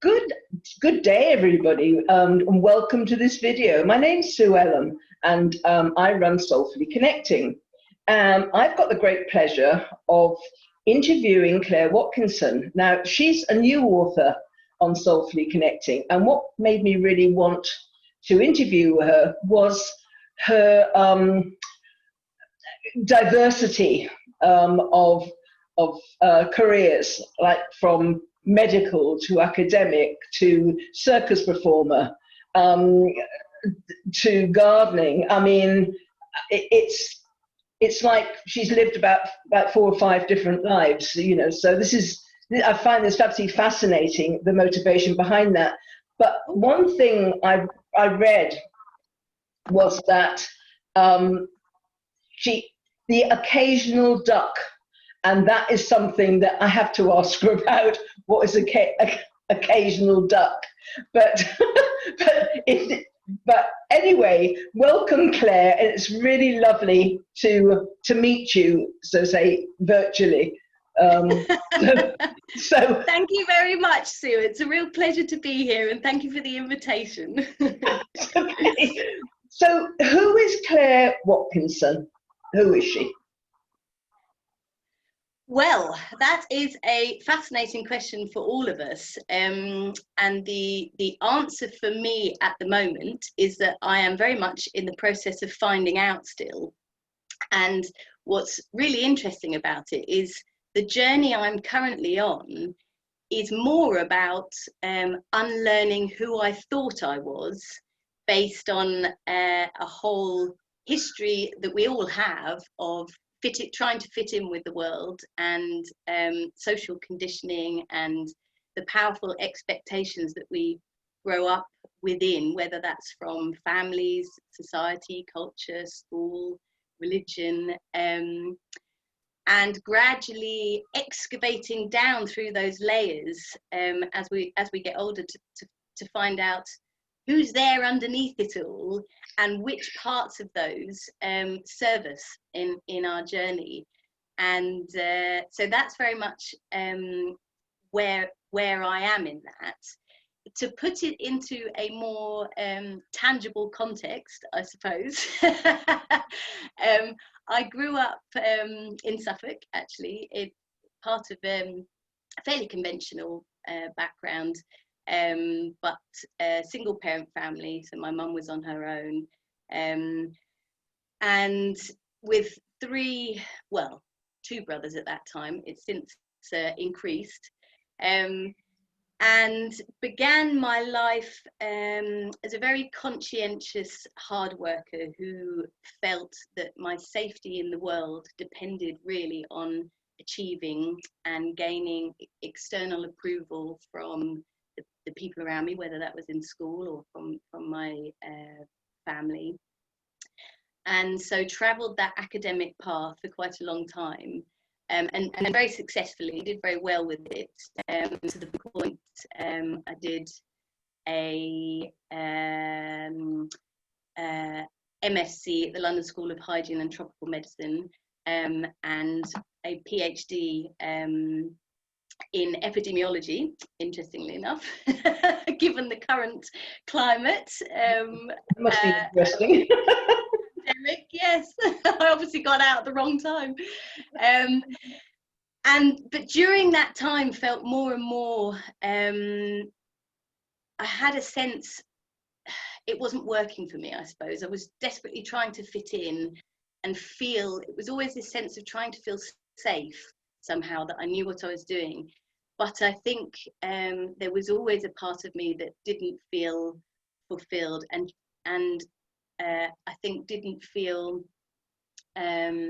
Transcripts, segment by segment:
Good day, everybody, and welcome to this video. My name's Sue Ellam, and I run Soulfully Connecting. I've got the great pleasure of interviewing Clare Watkinson. Now, she's a new author on Soulfully Connecting, and what made me really want to interview her was her diversity of careers, like from medical to academic to circus performer to gardening. I mean, it's like she's lived about 4 or 5 different lives, you know. So I find this absolutely fascinating, the motivation behind that. But one thing I read was that the occasional duck. And that is something that I have to ask her about. What is occasional duck? But but anyway, welcome, Clare, and it's really lovely to meet you, so say virtually. So thank you very much, Sue. It's a real pleasure to be here, and thank you for the invitation. Okay. So who is Clare Watkinson? Who is she? Well, that is a fascinating question for all of us, and the answer for me at the moment is that I am very much in the process of finding out still. And what's really interesting about it is the journey I'm currently on is more about unlearning who I thought I was, based on a whole history that we all have of trying to fit in with the world, and social conditioning, and the powerful expectations that we grow up within, whether that's from families, society, culture, school, religion, and gradually excavating down through those layers as we get older to find out who's there underneath it all, and which parts of those serve us in our journey. And so that's very much where I am in that. To put it into a more tangible context, I suppose, I grew up in Suffolk, actually, part of a fairly conventional background. But a single parent family, so my mum was on her own, and with 2 brothers at that time. It's since increased, and began my life as a very conscientious hard worker who felt that my safety in the world depended really on achieving and gaining external approval from the people around me, whether that was in school or from my family. And so travelled that academic path for quite a long time, and very successfully, did very well with it, to the point I did a MSc at the London School of Hygiene and Tropical Medicine, and a PhD in epidemiology, interestingly enough, given the current climate. Must be interesting. Pandemic, yes. I obviously got out at the wrong time. But during that time, felt more and more, I had a sense it wasn't working for me, I suppose. I was desperately trying to fit in and feel, it was always this sense of trying to feel safe somehow, that I knew what I was doing. But I think there was always a part of me that didn't feel fulfilled, and I think didn't feel I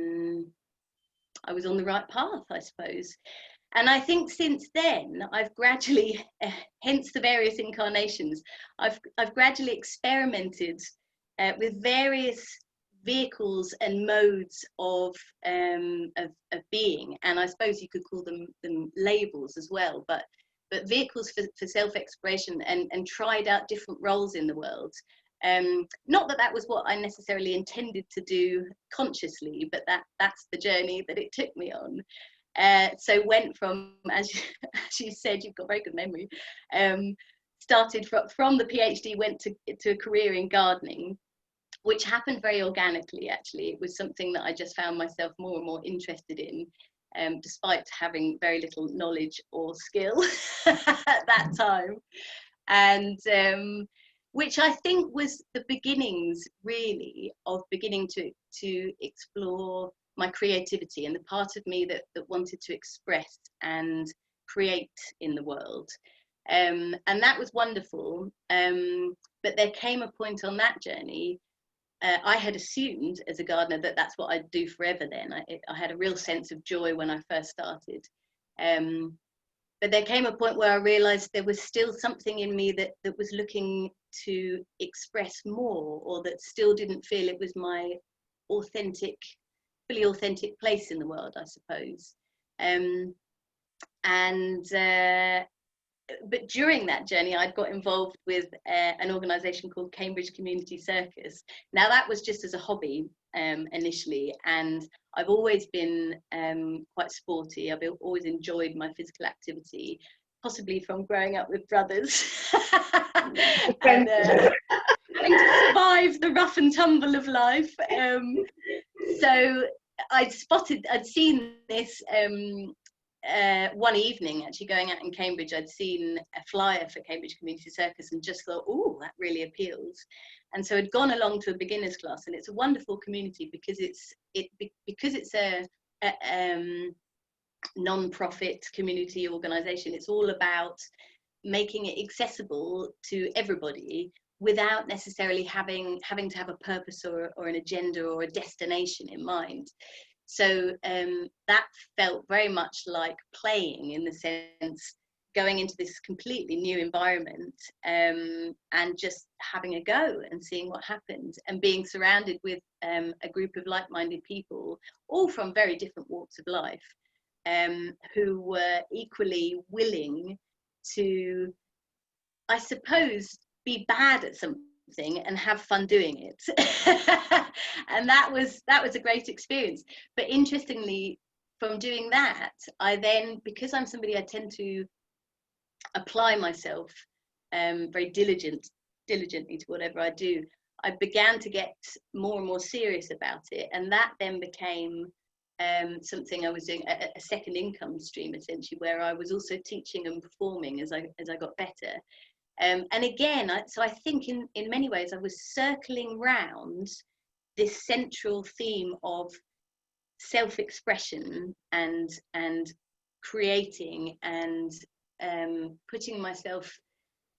was on the right path, I suppose. And I think since then, I've gradually, hence the various incarnations, I've gradually experimented with various vehicles and modes of being, and I suppose you could call them labels as well, but vehicles for self-expression, and tried out different roles in the world. Not that was what I necessarily intended to do consciously, but that's the journey that it took me on. So went from, as you said, you've got very good memory, started from the PhD, went to a career in gardening, which happened very organically, actually. It was something that I just found myself more and more interested in, despite having very little knowledge or skill at that time. And which I think was the beginnings, really, of beginning to explore my creativity and the part of me that wanted to express and create in the world. And that was wonderful. But there came a point on that journey, I had assumed as a gardener that that's what I'd do forever then. I had a real sense of joy when I first started. But there came a point where I realised there was still something in me that was looking to express more, or that still didn't feel it was my fully authentic place in the world, I suppose. But during that journey, I'd got involved with an organisation called Cambridge Community Circus. Now, that was just as a hobby initially, and I've always been quite sporty. I've always enjoyed my physical activity, possibly from growing up with brothers and trying to survive the rough and tumble of life. So I'd seen this one evening, actually going out in Cambridge. I'd seen a flyer for Cambridge Community Circus and just thought, oh, that really appeals. And so I'd gone along to a beginners class, and it's a wonderful community because it's a non-profit community organisation. It's all about making it accessible to everybody without necessarily having to have a purpose or an agenda or a destination in mind. So that felt very much like playing, in the sense, going into this completely new environment and just having a go and seeing what happened, and being surrounded with a group of like-minded people, all from very different walks of life, who were equally willing to, I suppose, be bad at something and have fun doing it. And that was a great experience. But interestingly, from doing that, I then, because I'm somebody, I tend to apply myself very diligently to whatever I do, I began to get more and more serious about it, and that then became something I was doing, a second income stream, essentially, where I was also teaching and performing as I got better. And again, so I think in many ways I was circling round this central theme of self-expression and creating and putting myself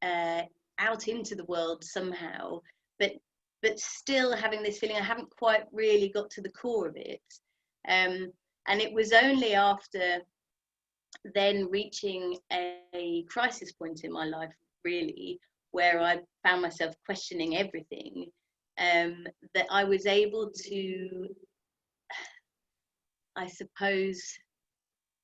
out into the world somehow, but still having this feeling I haven't quite really got to the core of it. And it was only after then reaching a crisis point in my life, really, where I found myself questioning everything, that I was able to, I suppose,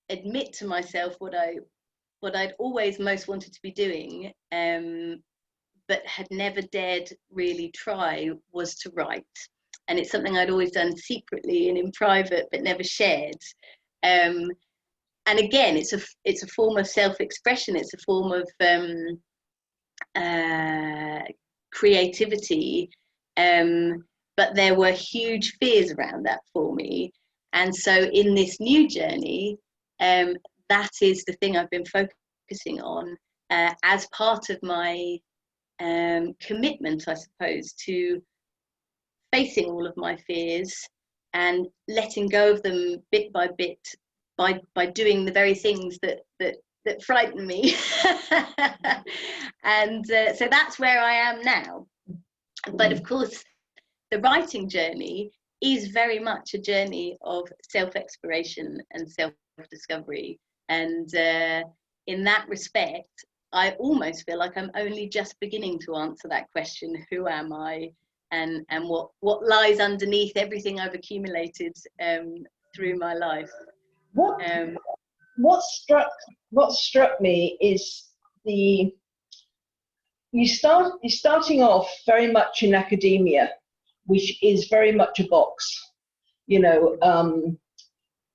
admit to myself what I'd always most wanted to be doing, but had never dared really try, was to write. And it's something I'd always done secretly and in private, but never shared. And again, it's a form of self-expression. It's a form of creativity, but there were huge fears around that for me. And so in this new journey, that is the thing I've been focusing on as part of my commitment, I suppose, to facing all of my fears and letting go of them bit by bit, by doing the very things that frighten me. And so that's where I am now. But of course, the writing journey is very much a journey of self-exploration and self-discovery. And in that respect, I almost feel like I'm only just beginning to answer that question: who am I, and what lies underneath everything I've accumulated through my life. What struck me is you're starting off very much in academia, which is very much a box, you know,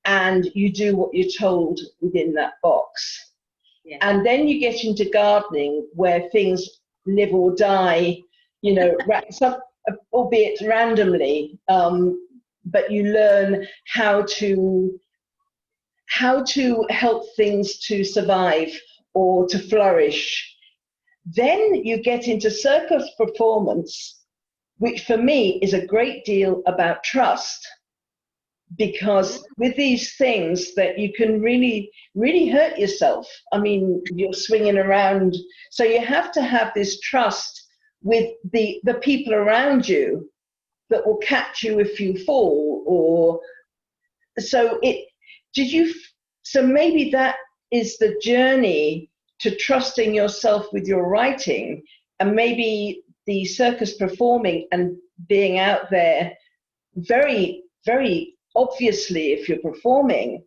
and you do what you're told within that box. Yeah. And then you get into gardening where things live or die, you know, albeit randomly, but you learn how to help things to survive or to flourish. Then you get into circus performance, which for me is a great deal about trust, because with these things that you can really, really hurt yourself. I mean, you're swinging around. So you have to have this trust with the people around you that will catch you if you fall. Or so so maybe that is the journey to trusting yourself with your writing, and maybe the circus performing and being out there very, very obviously if you're performing.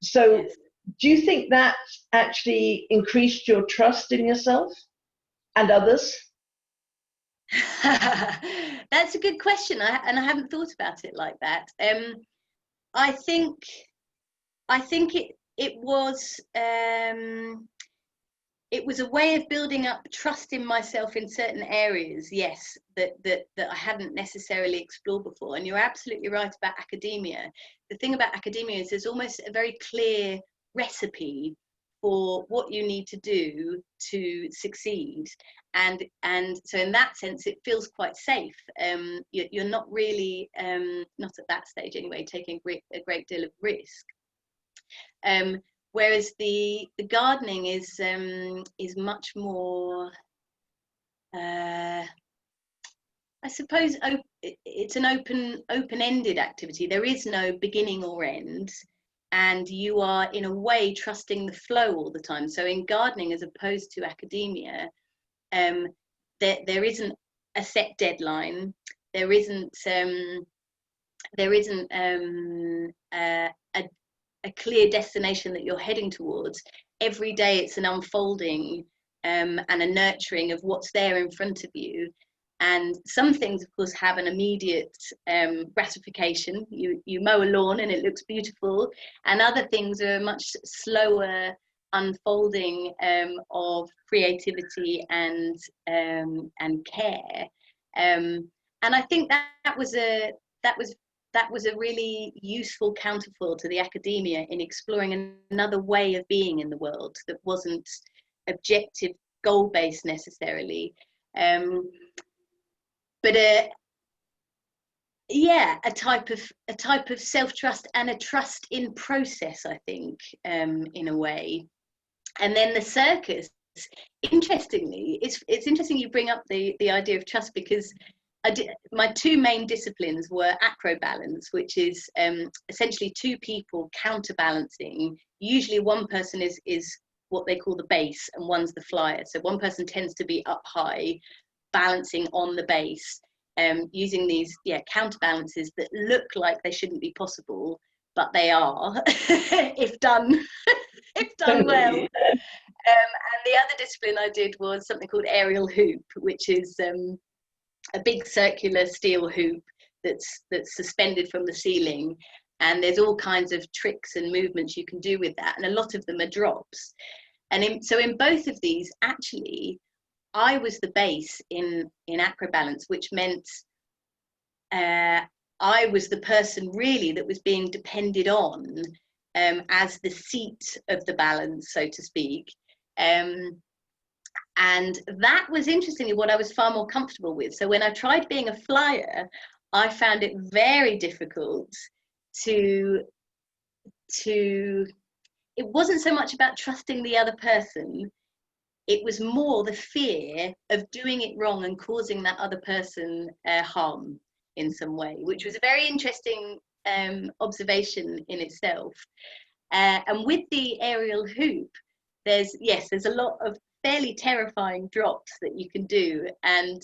So Yes. do you think that actually increased your trust in yourself and others? That's a good question, and I haven't thought about it like that. I think it was a way of building up trust in myself in certain areas, yes, that I hadn't necessarily explored before. And you're absolutely right about academia. The thing about academia is there's almost a very clear recipe for what you need to do to succeed. And so in that sense, it feels quite safe. You're not really, not at that stage anyway, taking a great deal of risk. Whereas the gardening is much more, I suppose, it's an open-ended activity. There is no beginning or end, and you are in a way trusting the flow all the time. So in gardening, as opposed to academia, there isn't a set deadline. There isn't a clear destination that you're heading towards. Every day it's an unfolding and a nurturing of what's there in front of you. And some things, of course, have an immediate gratification. You mow a lawn and it looks beautiful, and other things are a much slower unfolding of creativity and care. And I think that was a really useful counterfoil to the academia in exploring another way of being in the world that wasn't objective, goal-based necessarily, but a type of self-trust and a trust in process, I think, in a way. And then the circus, interestingly, it's interesting you bring up the idea of trust, because my two main disciplines were acrobalance, which is essentially two people counterbalancing. Usually one person is what they call the base and one's the flyer. So one person tends to be up high, balancing on the base, using these counterbalances that look like they shouldn't be possible, but they are if done well. And the other discipline I did was something called aerial hoop, which is a big circular steel hoop that's suspended from the ceiling, and there's all kinds of tricks and movements you can do with that, and a lot of them are drops. And so in both of these, actually, I was the base in acrobalance, which meant I was the person really that was being depended on as the seat of the balance, so to speak. And that was interestingly what I was far more comfortable with. So when I tried being a flyer, I found it very difficult to it wasn't so much about trusting the other person. It was more the fear of doing it wrong and causing that other person harm in some way, which was a very interesting observation in itself. And with the aerial hoop, there's a lot of fairly terrifying drops that you can do, and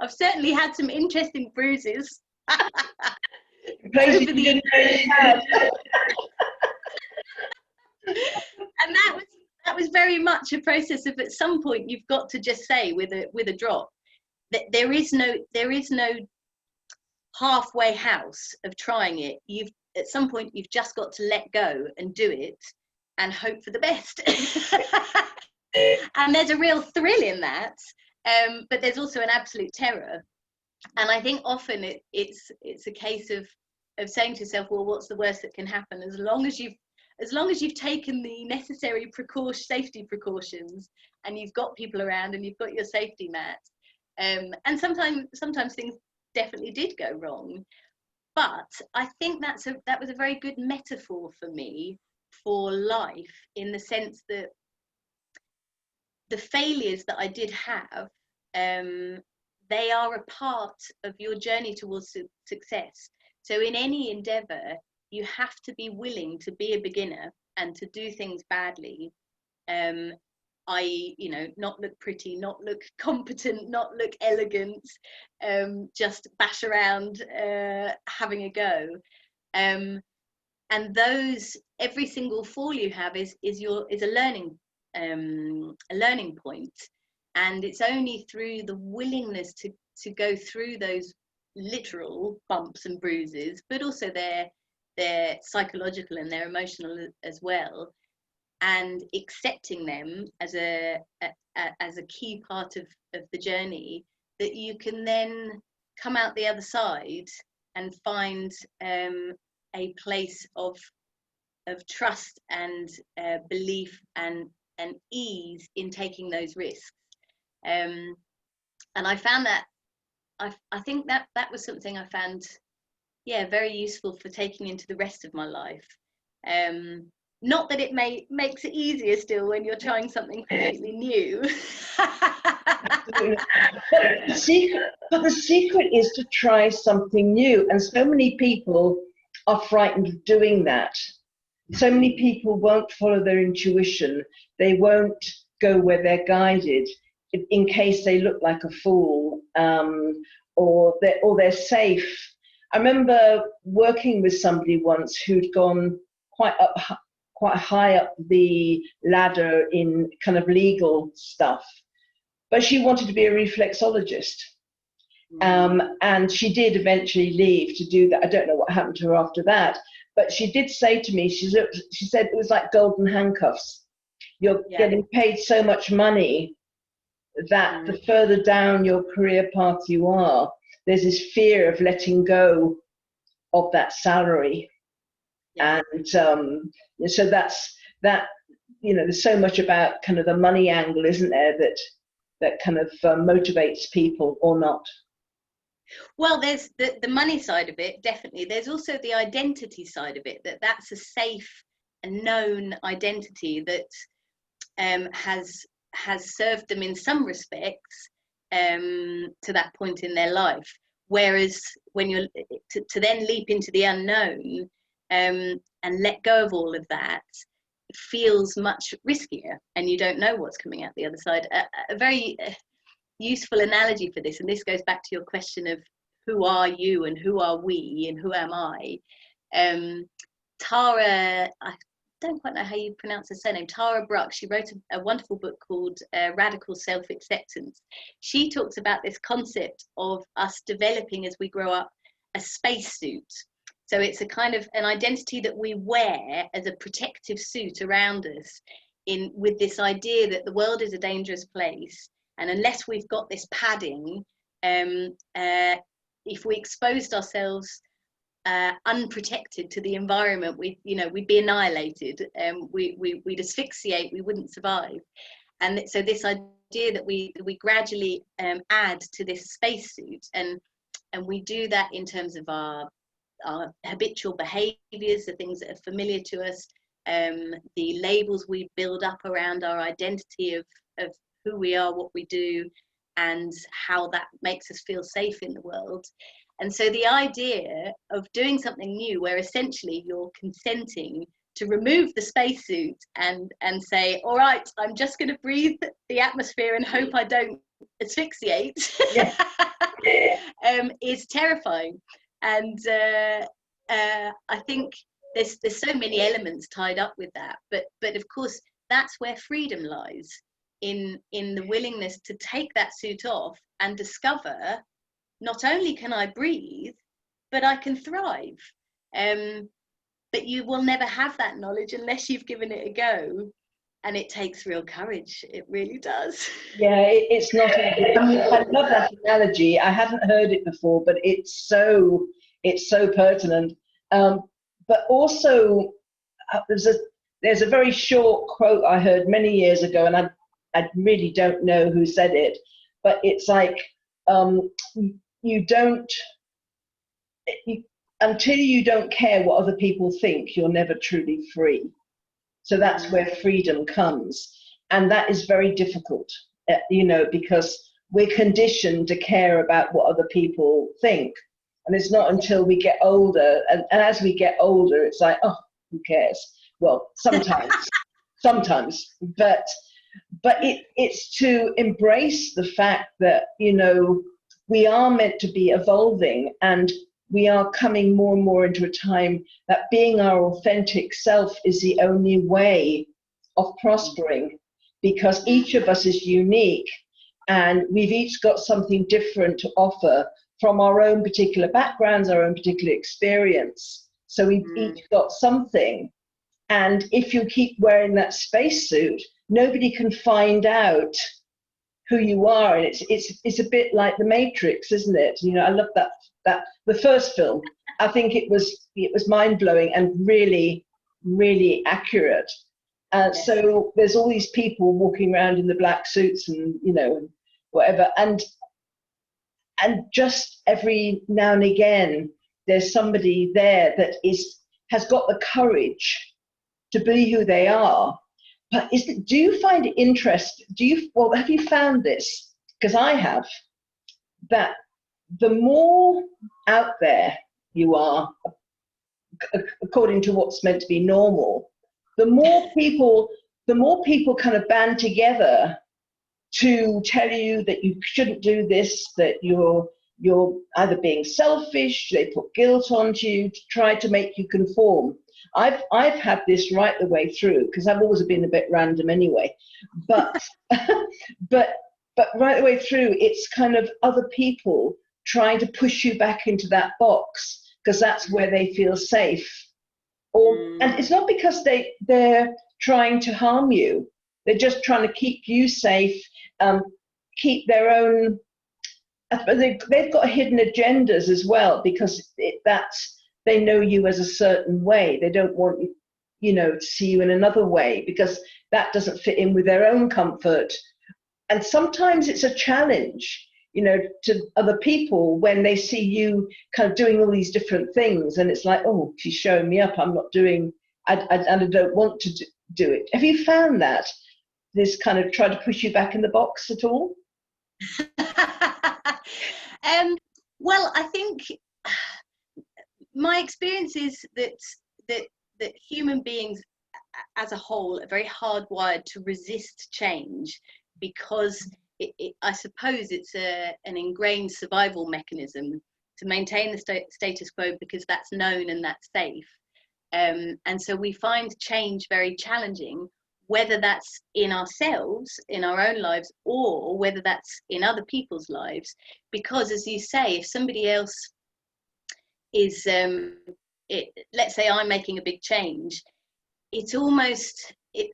I've certainly had some interesting bruises. Places you didn't know you had. And that was very much a process of, at some point you've got to just say with a drop that there is no halfway house of trying it. at some point you've just got to let go and do it and hope for the best. And there's a real thrill in that, but there's also an absolute terror. And I think often it's a case of saying to yourself, well, what's the worst that can happen? As long as you've taken the necessary safety precautions, and you've got people around and you've got your safety mat. And sometimes things definitely did go wrong. But I think that was a very good metaphor for me for life, in the sense that the failures that I did have, they are a part of your journey towards success. So in any endeavor, you have to be willing to be a beginner and to do things badly, i.e., not look pretty, not look competent, not look elegant, just bash around, having a go. And every single fall you have is a learning point. And it's only through the willingness to go through those literal bumps and bruises, but also their psychological and their emotional as well, and accepting them as a key part of the journey, that you can then come out the other side and find a place of trust and belief and ease in taking those risks. And I found that I think that was something I found very useful for taking into the rest of my life. Not that it makes it easier still when you're trying something completely new. But the secret is to try something new, and so many people are frightened of doing that. So many people won't follow their intuition. They won't go where they're guided, in case they look like a fool, or they're safe. I remember working with somebody once who'd gone quite high up the ladder in kind of legal stuff, but she wanted to be a reflexologist. And she did eventually leave to do that. I don't know what happened to her after that, but she did say to me, she said it was like golden handcuffs. You're getting paid so much money that the further down your career path you are, there's this fear of letting go of that salary. And so that's that. There's so much about kind of the money angle, isn't there, that kind of motivates people or not. Well, there's the money side of it, definitely. There's also the identity side of it, that's a safe and known identity that has served them in some respects to that point in their life. Whereas when you're to then leap into the unknown and let go of all of that, it feels much riskier, and you don't know what's coming out the other side. A very useful analogy for this, and this goes back to your question of who are you and who are we and who am I. Tara, I don't quite know how you pronounce her surname, Tara Brach, she wrote a wonderful book called Radical Self-Acceptance. She talks about this concept of us developing as we grow up a spacesuit. So it's a kind of an identity that we wear as a protective suit around us, with this idea that the world is a dangerous place, and unless we've got this padding, if we exposed ourselves unprotected to the environment, we'd be annihilated. We'd asphyxiate. We wouldn't survive. And so this idea that we gradually add to this spacesuit, and we do that in terms of our habitual behaviours, the things that are familiar to us, the labels we build up around our identity of who we are, what we do, and how that makes us feel safe in the world. And so the idea of doing something new, where essentially you're consenting to remove the spacesuit and say, all right, I'm just going to breathe the atmosphere and hope I don't asphyxiate, is terrifying. And I think there's so many elements tied up with that. But of course, that's where freedom lies, in the willingness to take that suit off and discover, not only can I breathe, but I can thrive. but you will never have that knowledge unless you've given it a go. And it takes real courage. It really does. Yeah, it's not easy. I mean, I love that analogy. I hadn't heard it before, but it's so pertinent. But also, there's a very short quote I heard many years ago, and I really don't know who said it, but it's like, you don't, until you don't care what other people think, you're never truly free. So that's where freedom comes. And that is very difficult, because we're conditioned to care about what other people think. And it's not until we get older, and as we get older, it's like, oh, who cares? Well, sometimes, but it's to embrace the fact that, we are meant to be evolving, and we are coming more and more into a time that being our authentic self is the only way of prospering, because each of us is unique and we've each got something different to offer from our own particular backgrounds, our own particular experience. So we've each got something. And if you keep wearing that spacesuit, nobody can find out who you are. And it's a bit like The Matrix, isn't it? I love that the first film. I think it was mind-blowing and really, really accurate. So there's all these people walking around in the black suits and whatever, and just every now and again there's somebody there that has got the courage to be who they are. But do you find it interesting? Have you found this? Because I have, that the more out there you are, according to what's meant to be normal, the more people kind of band together to tell you that you shouldn't do this, that you're either being selfish, they put guilt onto you to try to make you conform. I've had this right the way through, because I've always been a bit random anyway, but but right the way through, it's kind of other people trying to push you back into that box because that's where they feel safe. And it's not because they're trying to harm you. They're just trying to keep you safe, keep their own. They've got hidden agendas as well, because they know you as a certain way. They don't want you, to see you in another way, because that doesn't fit in with their own comfort. And sometimes it's a challenge, to other people when they see you kind of doing all these different things, and it's like, oh, she's showing me up. I'm not doing. I don't want to do it. Have you found that this kind of try to push you back in the box at all? Well, I think my experience is that human beings as a whole are very hardwired to resist change, because I suppose it's an ingrained survival mechanism to maintain the status quo, because that's known and that's safe. And so we find change very challenging, whether that's in ourselves, in our own lives, or whether that's in other people's lives. Because, as you say, if somebody else is, let's say I'm making a big change, it's almost a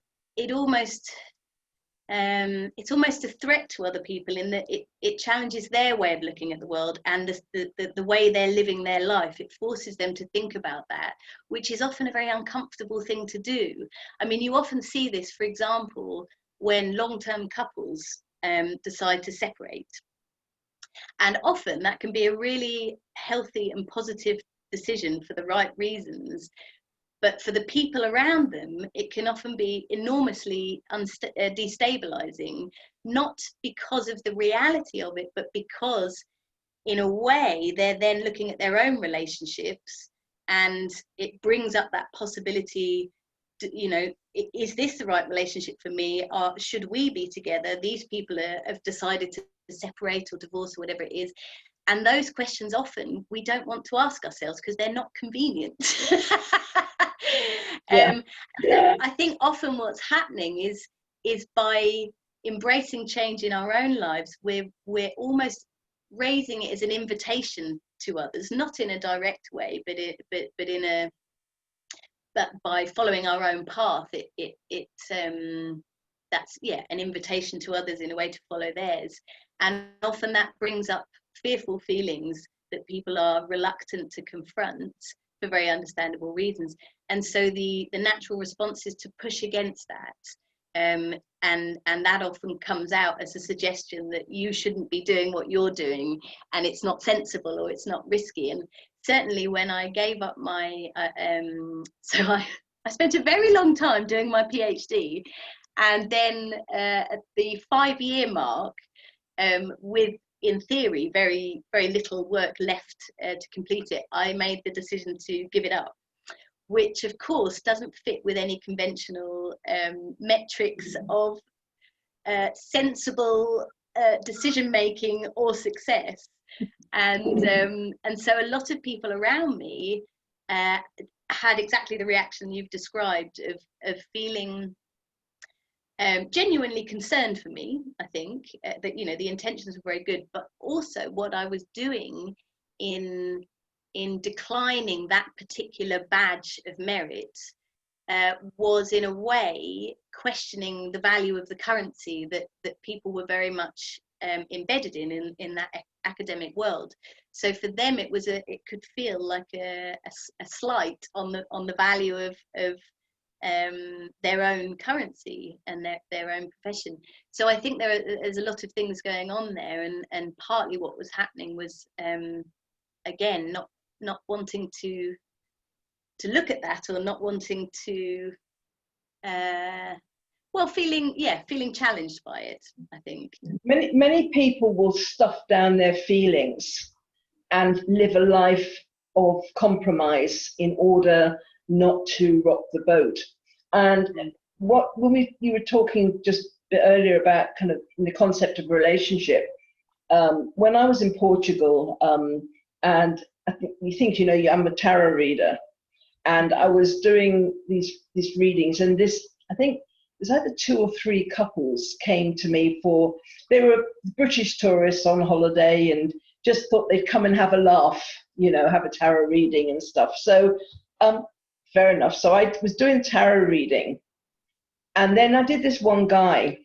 threat to other people, in that it challenges their way of looking at the world and the way they're living their life. It forces them to think about that, which is often a very uncomfortable thing to do. I mean, you often see this, for example, when long-term couples decide to separate. And often that can be a really healthy and positive decision for the right reasons. But for the people around them, it can often be enormously destabilizing, not because of the reality of it, but because, in a way, they're then looking at their own relationships, and it brings up that possibility, is this the right relationship for me? Or should we be together? These people have decided to separate or divorce or whatever it is. And those questions often we don't want to ask ourselves because they're not convenient. I think often what's happening is by embracing change in our own lives, we're almost raising it as an invitation to others, not in a direct way, but in a but by following our own path, that's an invitation to others in a way to follow theirs. And often that brings up fearful feelings that people are reluctant to confront for very understandable reasons. And so the natural response is to push against that. And that often comes out as a suggestion that you shouldn't be doing what you're doing, and it's not sensible, or it's not risky. And certainly when I gave up my, so I spent a very long time doing my PhD, and then at the 5-year mark, with, in theory, very, very little work left to complete it, I made the decision to give it up, which of course doesn't fit with any conventional metrics of sensible decision making or success. And so a lot of people around me had exactly the reaction you've described, of feeling genuinely concerned for me. I think that the intentions were very good, but also what I was doing in declining that particular badge of merit was in a way questioning the value of the currency that people were very much embedded in that academic world. So for them it could feel like a slight on the value of their own currency and their own profession. So I think there's a lot of things going on there, and partly what was happening was again not wanting to look at that, or not wanting to feeling challenged by it. I think many people will stuff down their feelings and live a life of compromise in order not to rock the boat. And when you were talking just a bit earlier about kind of the concept of relationship, when I was in Portugal, and I think I'm a tarot reader, and I was doing these readings, and I think there's either 2 or 3 couples came to me they were British tourists on holiday and just thought they'd come and have a laugh, have a tarot reading and stuff. So fair enough. So I was doing tarot reading, and then I did this one guy,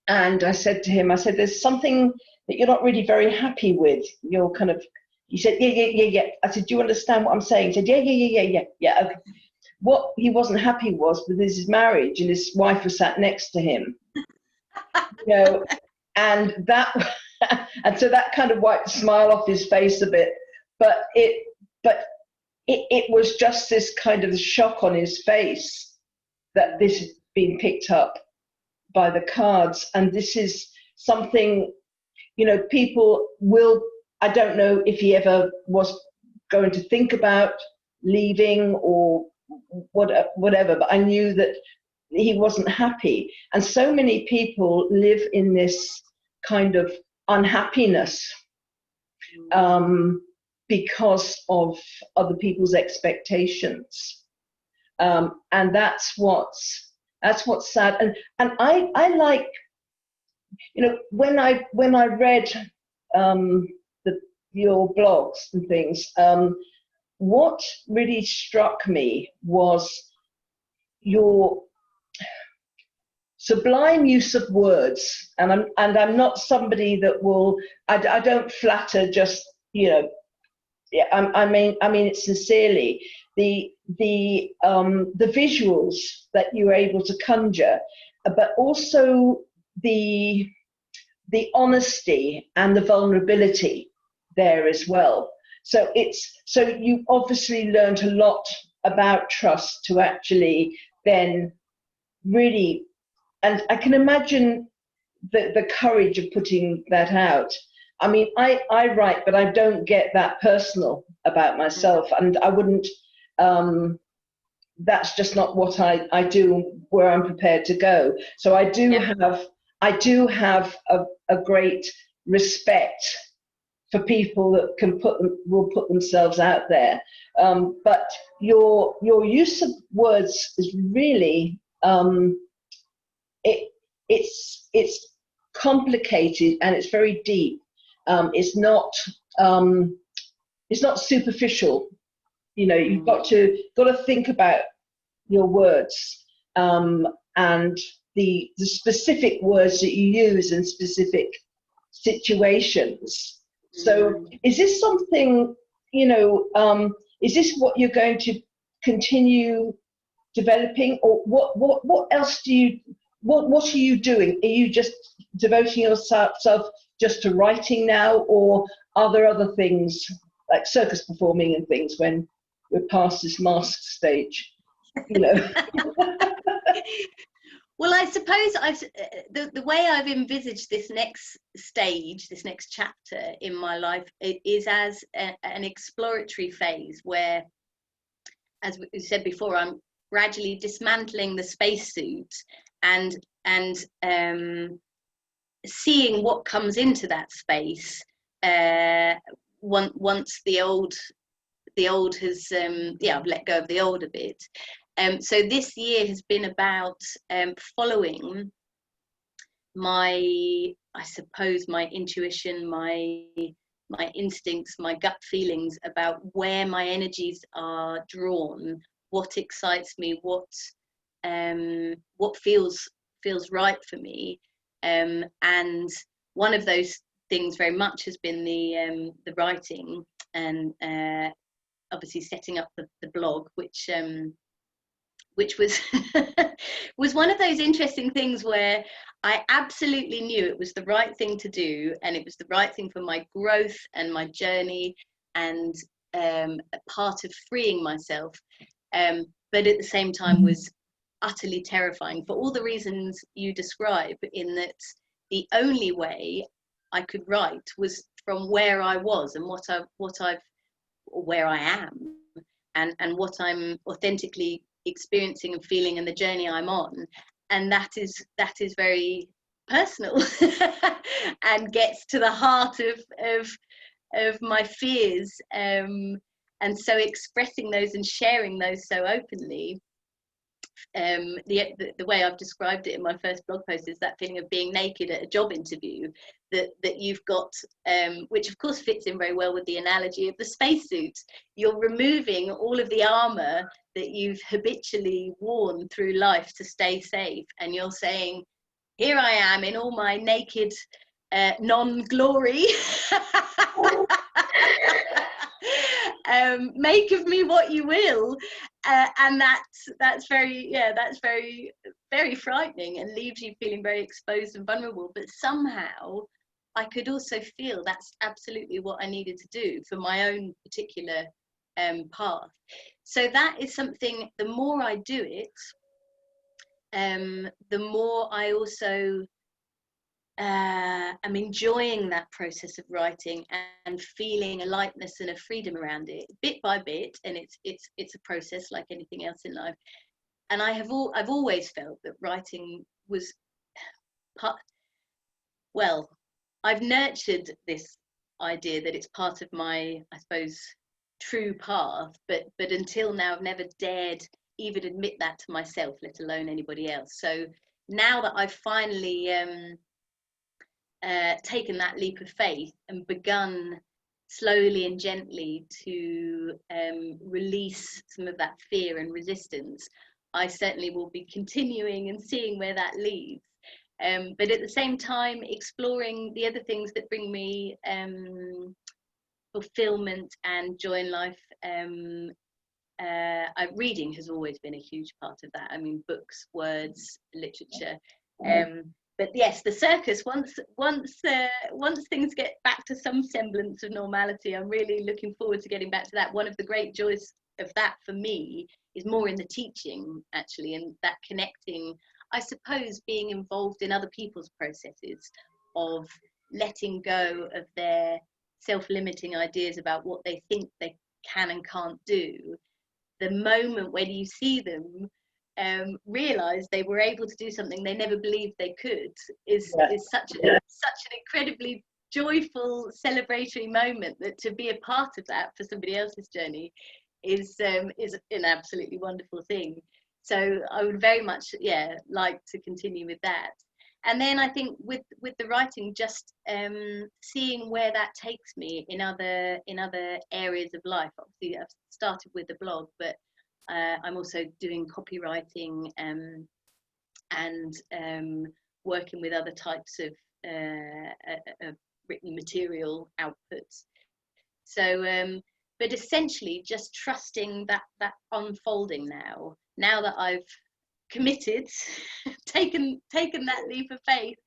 and I said to him, there's something that you're not really very happy with. You're kind of, he said, yeah. I said, do you understand what I'm saying? He said, yeah. Okay. What he wasn't happy was with his marriage, and his wife was sat next to him, and so that kind of wiped the smile off his face a bit. But it was just this kind of shock on his face that this had been picked up by the cards, and this is something, people will. I don't know if he ever was going to think about leaving or whatever, but I knew that he wasn't happy. And so many people live in this kind of unhappiness because of other people's expectations. And that's what's sad. And I like, when I read your blogs and things, what really struck me was your sublime use of words. And I'm not somebody that will, I don't flatter just, I mean it sincerely. The visuals that you were able to conjure, but also the honesty and the vulnerability there as well. So you obviously learned a lot about trust to actually then really, and I can imagine the courage of putting that out. I mean, I write, but I don't get that personal about myself, and I wouldn't, that's just not what I do where I'm prepared to go. So I do have a great respect for people that will put themselves out there. But your use of words is really, it's complicated, and it's very deep. It's not superficial. You know, you've got to think about your words, and the specific words that you use in specific situations. So is this something, you know, is this what you're going to continue developing, or what else do you, what are you doing? Are you just devoting yourself just to writing now, or are there other things like circus performing and things when we're past this mask stage, you know? Well, I suppose the way I've envisaged this next stage, this next chapter in my life, it is as an exploratory phase where, as we said before, I'm gradually dismantling the spacesuit and seeing what comes into that space once the old has I've let go of the old a bit. So this year has been about following I suppose my intuition, my instincts, my gut feelings about where my energies are drawn, what excites me, what feels right for me, and one of those things very much has been the writing, and obviously setting up the blog, which was was one of those interesting things where I absolutely knew it was the right thing to do, and it was the right thing for my growth and my journey, and a part of freeing myself, but at the same time was utterly terrifying for all the reasons you describe, in that the only way I could write was from where I was and where I am, and what I'm authentically experiencing and feeling, and the journey I'm on, and that is very personal and gets to the heart of my fears, and so expressing those and sharing those so openly, the way I've described it in my first blog post is that feeling of being naked at a job interview that you've got, which of course fits in very well with the analogy of the spacesuit. You're removing all of the armor that you've habitually worn through life to stay safe, and you're saying, here I am in all my naked non-glory. Make of me what you will, and that's very very frightening, and leaves you feeling very exposed and vulnerable. But somehow I could also feel that's absolutely what I needed to do for my own particular path. So that is something, the more I do it, the more I also I'm enjoying that process of writing and feeling a lightness and a freedom around it, bit by bit. And it's a process like anything else in life. And I've always felt that writing was I've nurtured this idea that it's part of my, I suppose, true path, but until now I've never dared even admit that to myself, let alone anybody else. So now that I've finally taken that leap of faith and begun slowly and gently to release some of that fear and resistance, I certainly will be continuing and seeing where that leads. But at the same time, exploring the other things that bring me fulfillment and joy in life. Reading has always been a huge part of that. I mean, books, words, literature. But yes, the circus, once things get back to some semblance of normality, I'm really looking forward to getting back to that. One of the great joys of that for me is more in the teaching, actually, and that connecting, I suppose, being involved in other people's processes of letting go of their self-limiting ideas about what they think they can and can't do. The moment when you see them realize they were able to do something they never believed they could is such an incredibly joyful, celebratory moment, that to be a part of that for somebody else's journey is an absolutely wonderful thing. So I would very much like to continue with that. And then I think with the writing, just seeing where that takes me in other areas of life. Obviously, I've started with the blog, but I'm also doing copywriting and working with other types of written material outputs. So, but essentially, just trusting that unfolding now that I've committed, taken that leap of faith,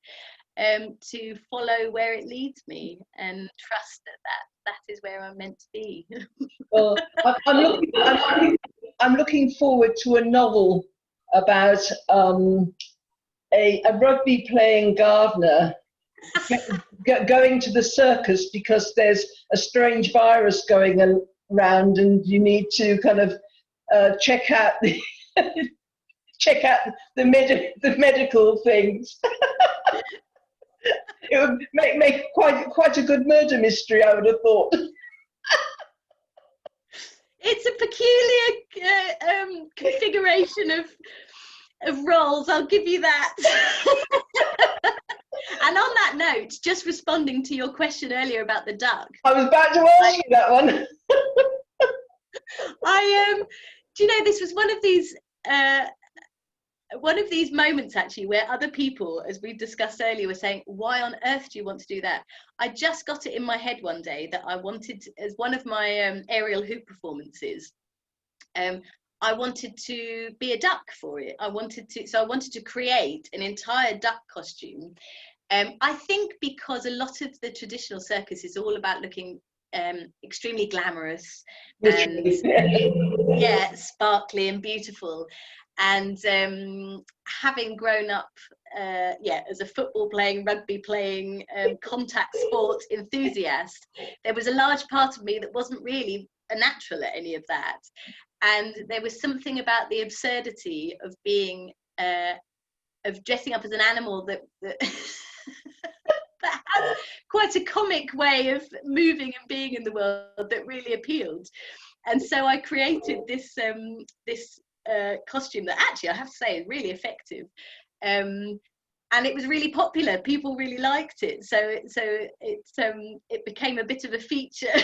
to follow where it leads me and trust that is where I'm meant to be. Well, I'm looking forward to a novel about a rugby playing gardener going to the circus because there's a strange virus going around, and you need to kind of check out the medical things. It would make quite a good murder mystery, I would have thought. It's a peculiar configuration of roles, I'll give you that. And on that note, just responding to your question earlier about the duck. I was about to ask you that one. Do you know, this was one of these moments actually where other people, as we've discussed earlier, were saying, why on earth do you want to do that? I just got it in my head one day that I wanted, as one of my aerial hoop performances, I wanted to be a duck for it. I wanted to create an entire duck costume. I think because a lot of the traditional circus is all about looking extremely glamorous and sparkly and beautiful. And having grown up as a football playing, rugby playing, contact sport enthusiast, there was a large part of me that wasn't really a natural at any of that. And there was something about the absurdity of being of dressing up as an animal that that has quite a comic way of moving and being in the world that really appealed. And so I created this costume that actually, I have to say, is really effective, and it was really popular. People really liked it, so it became a bit of a feature.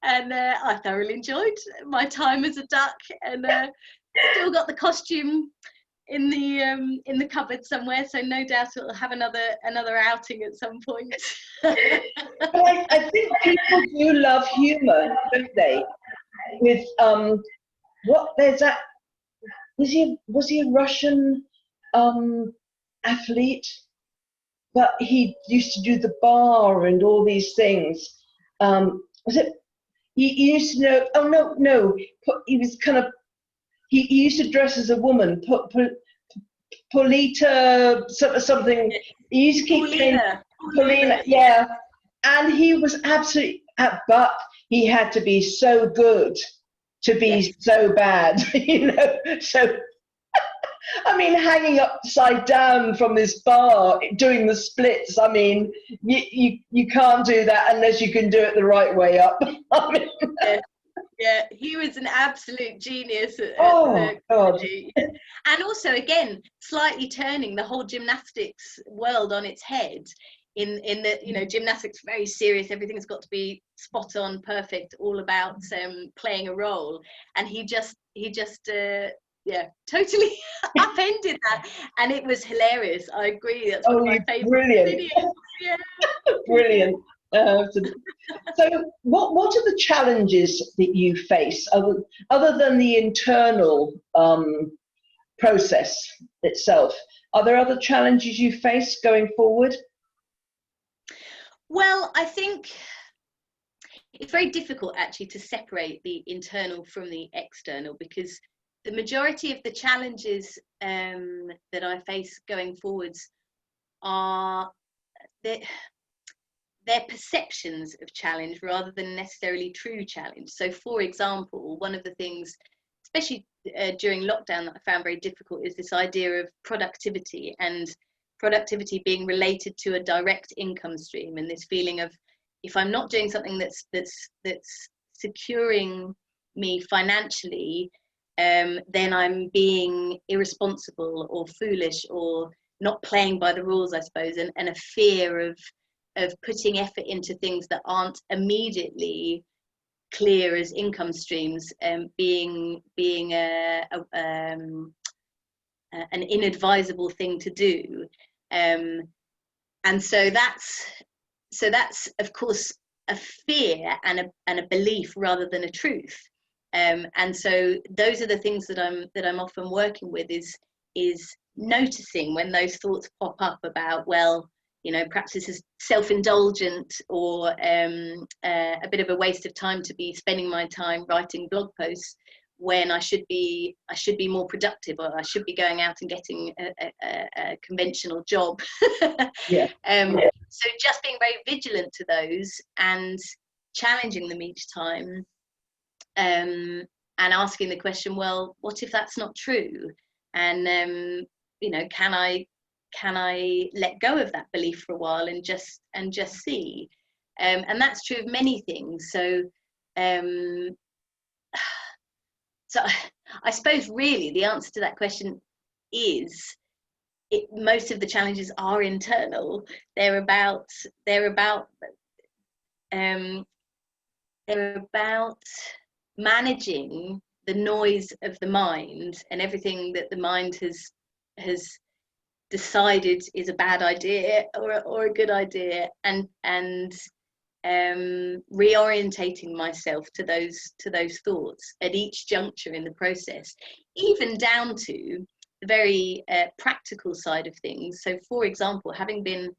And I thoroughly enjoyed my time as a duck, and still got the costume in the cupboard somewhere, so no doubt it'll have another outing at some point. But I think people do love humour, don't they? With there's that, was he a Russian athlete, but he used to do the bar and all these things. Was it he used to know? Oh no, he was kind of he used to dress as a woman. Polita something. He used to keep saying Paulina, yeah. And he was absolutely, but he had to be so good to be so bad, you know. So, I mean, hanging upside down from this bar, doing the splits. I mean, you can't do that unless you can do it the right way up. I mean, yeah, he was an absolute genius. God. And also, again, slightly turning the whole gymnastics world on its head. In that, you know, gymnastics very serious, everything's got to be spot on, perfect, all about playing a role, and he just totally upended that, and it was hilarious. I agree, that's one of my favorite videos. Yeah. Brilliant. So what are the challenges that you face other than the internal process itself? Are there other challenges you face going forward? Well, I think it's very difficult actually to separate the internal from the external, because the majority of the challenges that I face going forwards are their perceptions of challenge rather than necessarily true challenge. So, for example, one of the things, especially during lockdown, that I found very difficult is this idea of productivity, and productivity being related to a direct income stream, and this feeling of, if I'm not doing something that's securing me financially, then I'm being irresponsible or foolish or not playing by the rules, I suppose, and a fear of putting effort into things that aren't immediately clear as income streams, being an inadvisable thing to do. And so that's of course a fear and a belief rather than a truth. And so those are the things that I'm often working with, is noticing when those thoughts pop up about, well, you know, perhaps this is self-indulgent, or a bit of a waste of time to be spending my time writing blog posts when I should be more productive, or I should be going out and getting a conventional job. Yeah. So just being very vigilant to those and challenging them each time, and asking the question, well, what if that's not true? And you know, can I let go of that belief for a while and just see? And that's true of many things. So so I suppose really the answer to that question is, most of the challenges are internal. They're about managing the noise of the mind and everything that the mind has decided is a bad idea or a good idea, and reorientating myself to those thoughts at each juncture in the process, even down to the very practical side of things. So, for example, having been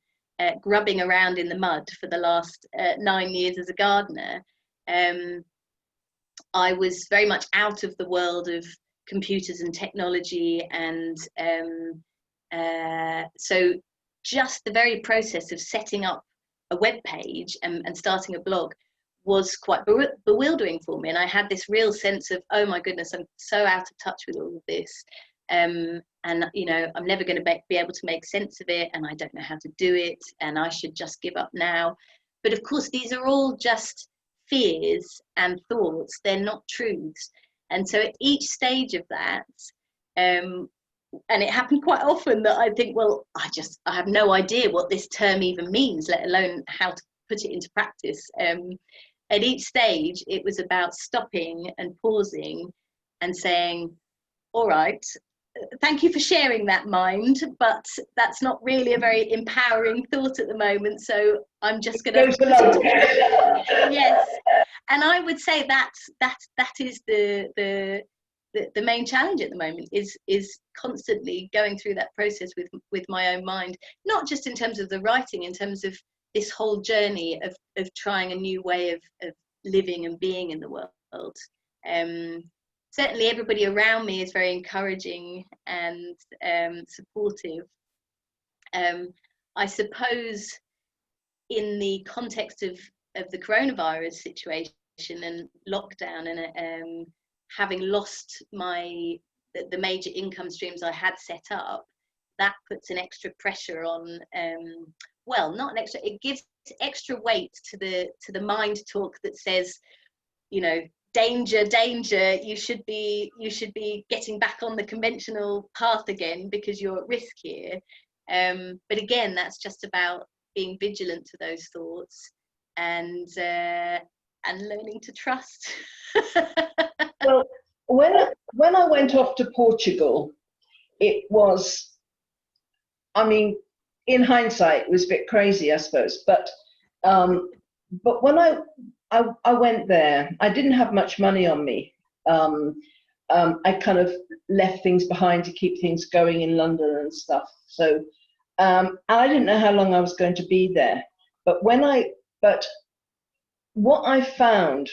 grubbing around in the mud for the last 9 years as a gardener, I was very much out of the world of computers and technology, and so just the very process of setting up a web page and starting a blog was quite bewildering for me. And I had this real sense of, oh my goodness, I'm so out of touch with all of this. And, you know, I'm never going to be able to make sense of it, and I don't know how to do it, and I should just give up now. But of course, these are all just fears and thoughts. They're not truths. And so at each stage of that, and it happened quite often that I think, well, I have no idea what this term even means, let alone how to put it into practice. At each stage, it was about stopping and pausing and saying, all right, thank you for sharing that, mind, but that's not really a very empowering thought at the moment, so I'm just going to put it. Yes. And I would say that is the main challenge at the moment, is constantly going through that process with my own mind, not just in terms of the writing, in terms of this whole journey of trying a new way of living and being in the world. Certainly everybody around me is very encouraging and supportive. I suppose in the context of the coronavirus situation and lockdown, and having lost the major income streams I had set up, that puts an extra pressure on, well, not an extra, it gives extra weight to the mind talk that says, you know, danger, you should be getting back on the conventional path again because you're at risk here. But again, that's just about being vigilant to those thoughts and learning to trust. Well, when I went off to Portugal, it was, I mean, in hindsight, it was a bit crazy, I suppose. But when I went there, I didn't have much money on me. I kind of left things behind to keep things going in London and stuff. So I didn't know how long I was going to be there. But what I found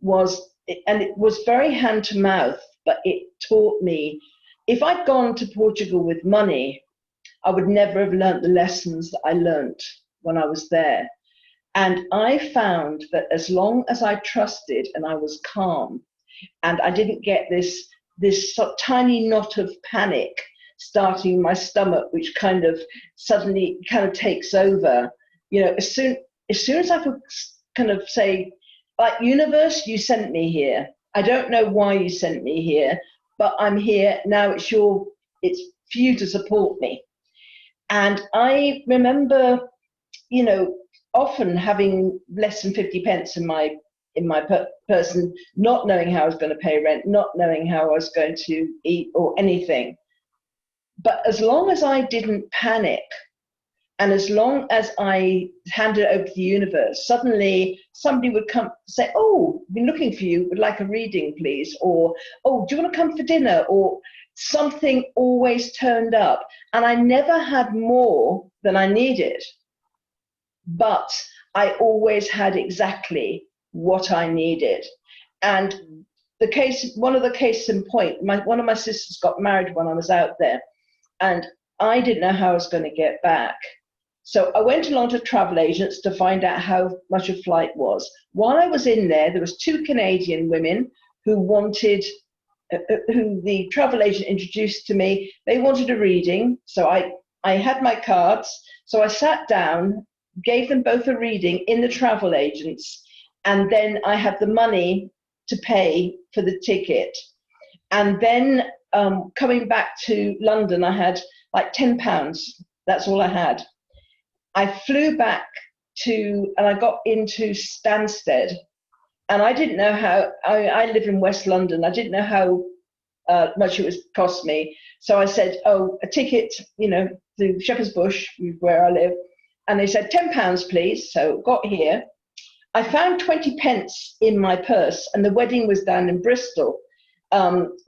was, and it was very hand to mouth, but it taught me, if I'd gone to Portugal with money, I would never have learnt the lessons that I learnt when I was there. And I found that as long as I trusted and I was calm, and I didn't get this sort of tiny knot of panic starting in my stomach, which kind of suddenly kind of takes over, you know, as soon as I could kind of say, like, universe, you sent me here. I don't know why you sent me here, but I'm here now. It's for you to support me. And I remember, you know, often having less than 50 pence in my person, not knowing how I was going to pay rent, not knowing how I was going to eat or anything. But as long as I didn't panic, and as long as I handed it over to the universe, suddenly somebody would come say, "Oh, I've been looking for you, would like a reading, please," or, "Oh, do you want to come for dinner?" Or something always turned up. And I never had more than I needed, but I always had exactly what I needed. And one of the cases in point, one of my sisters got married when I was out there, and I didn't know how I was going to get back. So I went along to travel agents to find out how much a flight was. While I was in there was 2 Canadian women who the travel agent introduced to me. They wanted a reading, so I had my cards. So I sat down, gave them both a reading in the travel agents, and then I had the money to pay for the ticket. And then coming back to London, I had like £10. That's all I had. I flew back and I got into Stansted, and I didn't know how, I live in West London, I didn't know how much it was cost me. So I said, "Oh, a ticket, to Shepherd's Bush, where I live." And they said, £10, please. So got here. I found 20 pence in my purse, and the wedding was down in Bristol.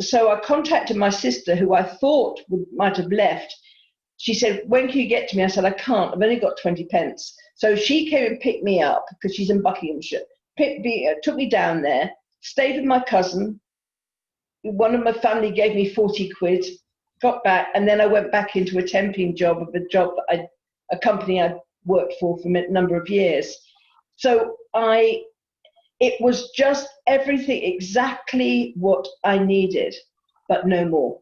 So I contacted my sister, who I thought might have left. She said, "When can you get to me?" I said, "I can't, I've only got 20 pence. So she came and picked me up, because she's in Buckinghamshire, took me down there, stayed with my cousin. One of my family gave me 40 quid, got back, and then I went back into a temping job of a company I'd worked for a number of years. So it was just everything exactly what I needed, but no more.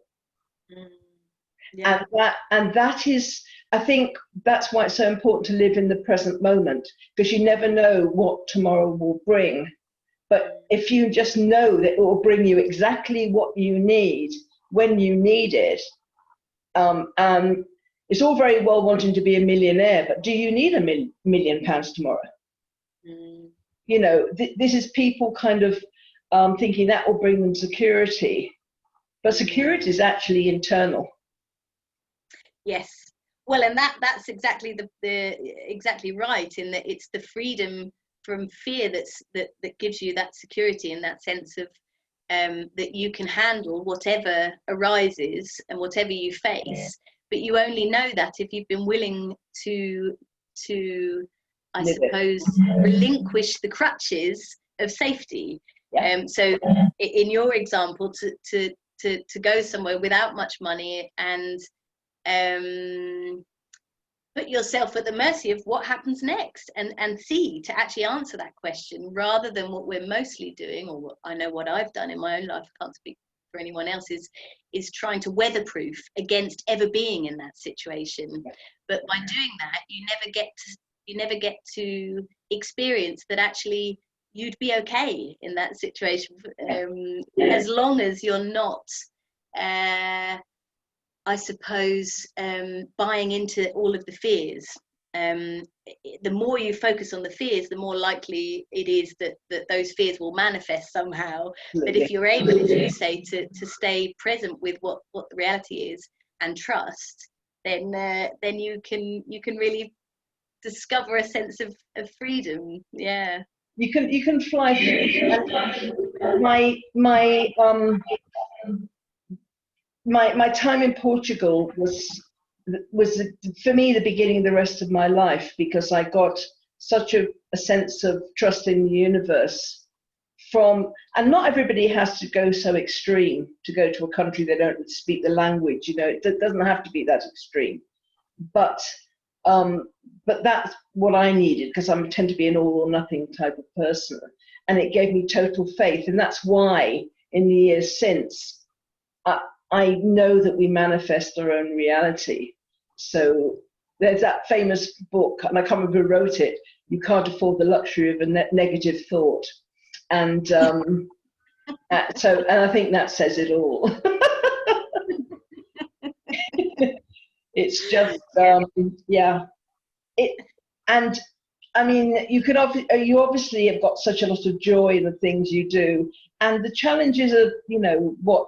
Yeah. And that is, I think that's why it's so important to live in the present moment, because you never know what tomorrow will bring. But if you just know that it will bring you exactly what you need when you need it, it's all very well wanting to be a millionaire, but do you need £1 million tomorrow? This is people kind of thinking that will bring them security, but security is actually internal. Yes. Well, and that's exactly exactly right, in that it's the freedom from fear that gives you that security, and that sense of that you can handle whatever arises and whatever you face. But you only know that if you've been willing to I suppose relinquish the crutches of safety. Yeah. So in your example, to go somewhere without much money and put yourself at the mercy of what happens next, and to actually answer that question, rather than what we're mostly doing, or what I've done in my own life, I can't speak for anyone else, is trying to weatherproof against ever being in that situation. But by doing that, you never get to experience that actually you'd be okay in that situation, as long as you're not I suppose buying into all of the fears. The more you focus on the fears, the more likely it is that those fears will manifest somehow. But if you're able, as you say, to stay present with what the reality is and trust, then you can really discover a sense of freedom. Yeah. You can fly. My time in Portugal was for me the beginning of the rest of my life, because I got such a sense of trust in the universe and not everybody has to go so extreme to go to a country they don't speak the language. It doesn't have to be that extreme, but that's what I needed, because I tend to be an all or nothing type of person, and it gave me total faith. And that's why in the years since, I know that we manifest our own reality. So there's that famous book, and I can't remember who wrote it, "You Can't Afford the Luxury of a Negative Thought." And And I think that says it all. It's just, yeah. And I mean, you obviously have got such a lot of joy in the things you do, and the challenges are, what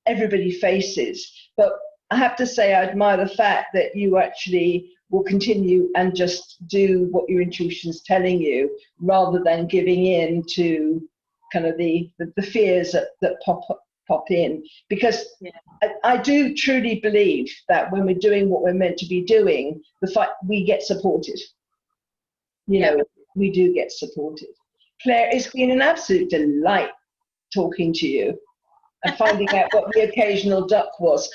everybody faces. But I have to say, I admire the fact that you actually will continue and just do what your intuition is telling you, rather than giving in to kind of the fears that pop in. Because I do truly believe that when we're doing what we're meant to be doing, we get supported. We do get supported. Claire, it's been an absolute delight talking to you and finding out what the occasional duck was.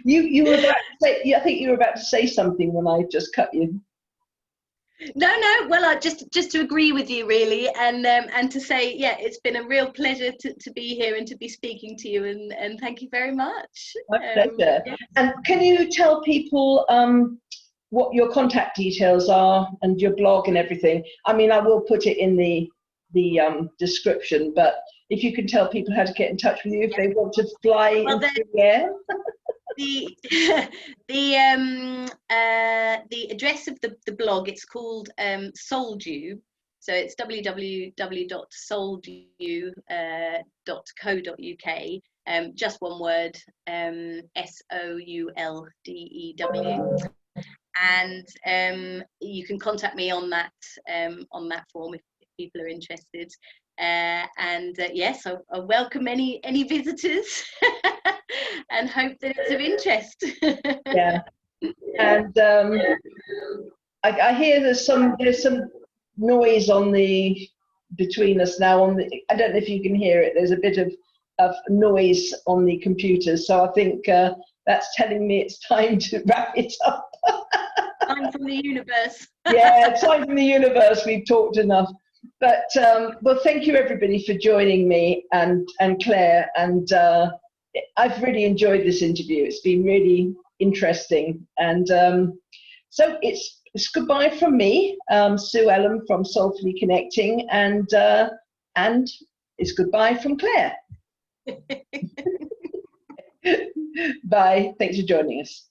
You were about to say, I think you were about to say something when I just cut you. No. Well, I just to agree with you, really, and to say, yeah, it's been a real pleasure to be here and to be speaking to you, and thank you very much. My pleasure. Yeah. And can you tell people what your contact details are and your blog and everything? I mean, I will put it in the description, but if you can tell people how to get in touch with you if they want to fly into the air. The address of the blog, it's called Souldew, so it's www.souldew.co.uk, just one word, SOULDEW, and you can contact me on that form if people are interested. Yes, I welcome any visitors and hope that it's of interest. Yeah, and I hear there's some noise between us now. I don't know if you can hear it. There's a bit of noise on the computer, so I think that's telling me it's time to wrap it up. Time from the universe. Yeah, time from the universe. We've talked enough. But well, thank you everybody for joining me and Claire, and I've really enjoyed this interview. It's been really interesting, and so it's goodbye from me, Sue Ellam from Soulfully Connecting, and it's goodbye from Claire. Bye. Thanks for joining us.